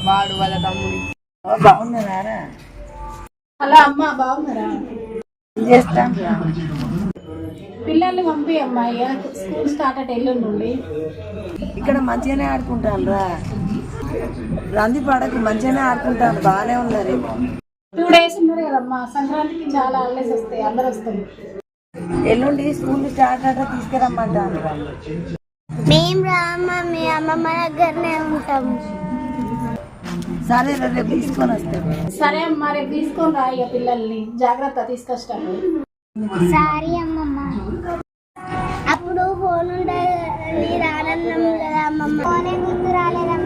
వాడు వాళ్ళ తమ్ముడు బాగున్నారా? హలో అమ్మ, బాగున్నారా? చేస్తాం పిల్లల్ని పంపి అమ్మాయి స్కూల్ స్టార్ట్ అట్ ఎల్లుండి నుండి. ఇక్కడ మంచిగానే ఆడుకుంటాను రా, రంది పడకు, మంచిగానే ఆడుకుంటాను, బాగానే ఉన్నారు. 2 days ఉన్నారు కదమ్మా, సంక్రాంతికి చాలా హాలిడేస్ వస్తాయి, అందరు వస్తారు. ఎల్లుండి స్కూల్ స్టార్ట్ అంటే తీసుకురమ్మంటాను. మేము రామ్మ, మీ అమ్మమ్మ దగ్గరనే ఉంటాము. సరే రేపు తీసుకొని వస్తాను. సరే అమ్మా, రేపు తీసుకొని రా ఇక పిల్లల్ని, జాగ్రత్త తీసుకొస్తాను. సారీ అమ్మమ్మ. అప్పుడు ఫోన్ ఉండేది రానన్నాము కదా అమ్మమ్మ, ఫోనే గుర్తు రాలేదా?